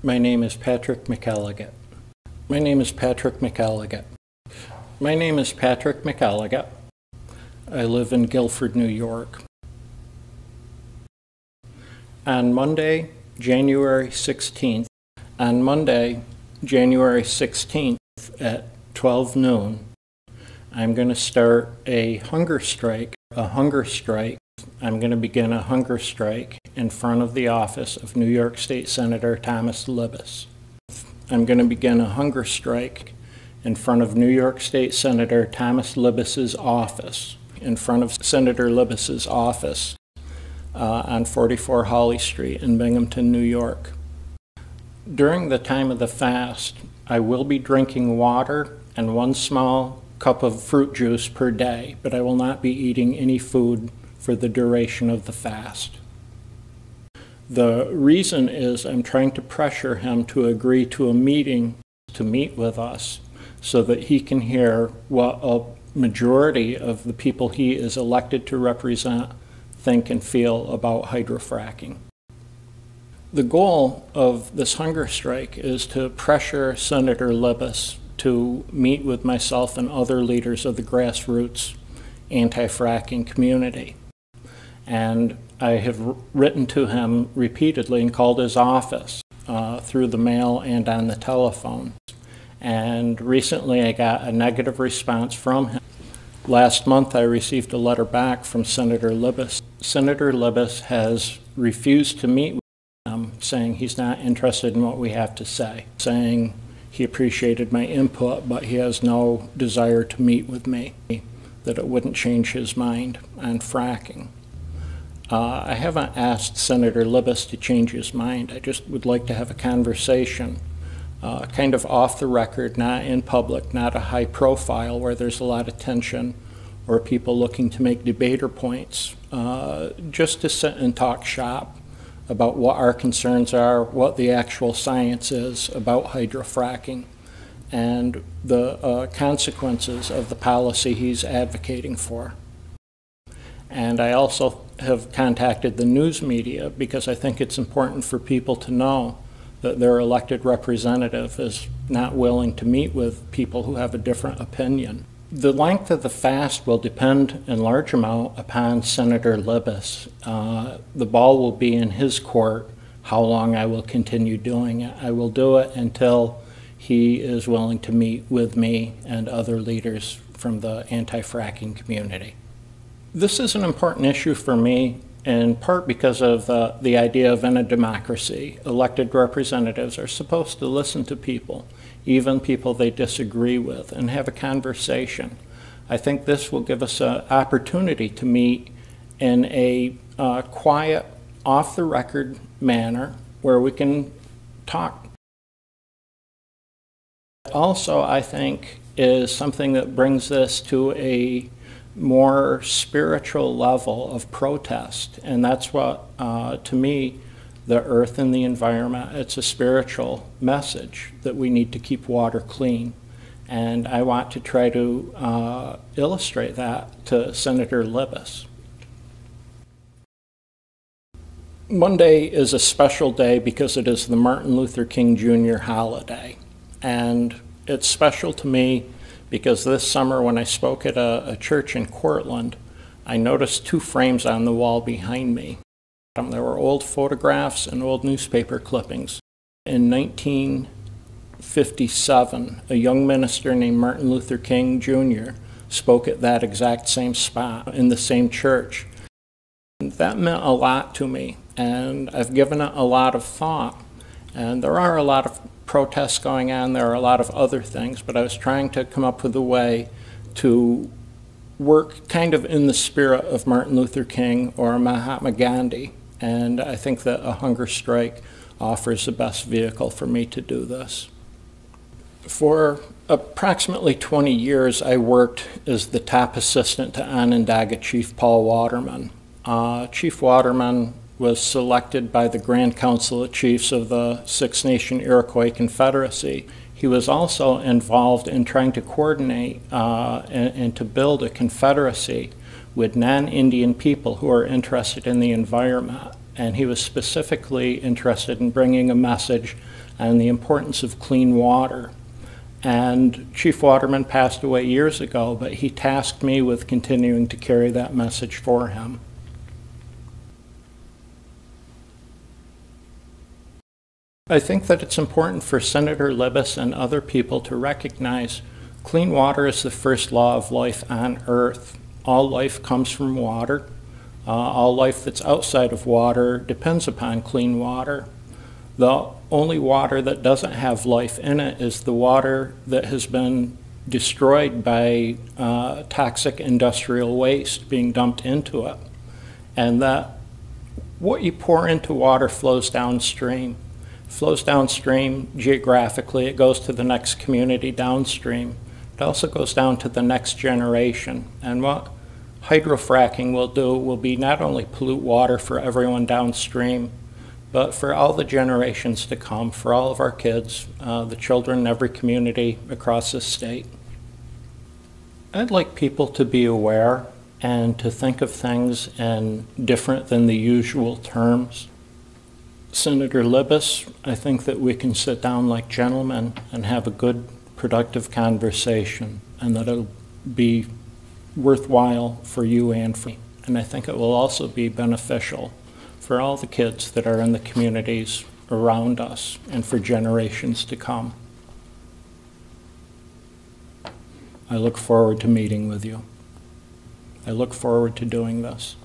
My name is Patrick McElligott. My name is Patrick McElligott. My name is Patrick McElligott. I live in Guilford, New York. On Monday, January 16th, at 12 noon, I'm going to start a hunger strike. I'm going to begin a hunger strike in front of the office of New York State Senator Thomas Libous. I'm going to begin a hunger strike in front of New York State Senator Thomas Libous's office, in front of Senator Libous's office on 44 Hawley Street in Binghamton, New York. During the time of the fast, I will be drinking water and 1 small cup of fruit juice per day, but I will not be eating any food for the duration of the fast. The reason is I'm trying to pressure him to agree to a meeting to meet with us so that he can hear what a majority of the people he is elected to represent think and feel about hydrofracking. The goal of this hunger strike is to pressure Senator Libous to meet with myself and other leaders of the grassroots anti-fracking community. And I have written to him repeatedly and called his office through the mail and on the telephone. And recently I got a negative response from him. Last month I received a letter back from Senator Libous. Senator Libous has refused to meet with him, saying he's not interested in what we have to say, saying he appreciated my input, but he has no desire to meet with me, that it wouldn't change his mind on fracking. I haven't asked Senator Libous to change his mind. I just would like to have a conversation, kind of off the record, not in public, not a high profile where there's a lot of tension or people looking to make debater points, just to sit and talk shop about what our concerns are, what the actual science is about hydrofracking, and the consequences of the policy he's advocating for. And I also have contacted the news media because I think it's important for people to know that their elected representative is not willing to meet with people who have a different opinion. The length of the fast will depend in large amount upon Senator Libous. The ball will be in his court how long I will continue doing it. I will do it until he is willing to meet with me and other leaders from the anti-fracking community. This is an important issue for me in part because of the idea of in a democracy, elected representatives are supposed to listen to people, even people they disagree with, and have a conversation. I think this will give us an opportunity to meet in a quiet, off-the-record manner where we can talk. Also, I think, is something that brings this to a more spiritual level of protest, and that's what, to me, the earth and the environment, it's a spiritual message that we need to keep water clean. And I want to try to illustrate that to Senator Libous. Monday is a special day because it is the Martin Luther King Jr. holiday. And it's special to me because this summer when I spoke at a church in Cortland, I noticed 2 frames on the wall behind me. There were old photographs and old newspaper clippings. In 1957, a young minister named Martin Luther King Jr. spoke at that exact same spot in the same church. And that meant a lot to me, and I've given it a lot of thought. And there are a lot of protests going on, there are a lot of other things, but I was trying to come up with a way to work kind of in the spirit of Martin Luther King or Mahatma Gandhi. And I think that a hunger strike offers the best vehicle for me to do this. For approximately 20 years, I worked as the top assistant to Onondaga Chief Paul Waterman. Chief Waterman was selected by the Grand Council of Chiefs of the Six Nation Iroquois Confederacy. He was also involved in trying to coordinate and to build a confederacy with non-Indian people who are interested in the environment. and he was specifically interested in bringing a message on the importance of clean water. And Chief Waterman passed away years ago, but he tasked me with continuing to carry that message for him. I think that it's important for Senator Libous and other people to recognize clean water is the first law of life on Earth. All life comes from water. All life that's outside of water depends upon clean water. The only water that doesn't have life in it is the water that has been destroyed by toxic industrial waste being dumped into it. And that what you pour into water flows downstream. Flows downstream geographically, it goes to the next community downstream. It also goes down to the next generation. And what hydrofracking will do will be not only pollute water for everyone downstream, but for all the generations to come, for all of our kids, the children in every community across this state. I'd like people to be aware and to think of things in different than the usual terms. Senator Libous, I think that we can sit down like gentlemen and have a good, productive conversation, and that it'll be worthwhile for you and for me. And I think it will also be beneficial for all the kids that are in the communities around us and for generations to come. I look forward to meeting with you. I look forward to doing this.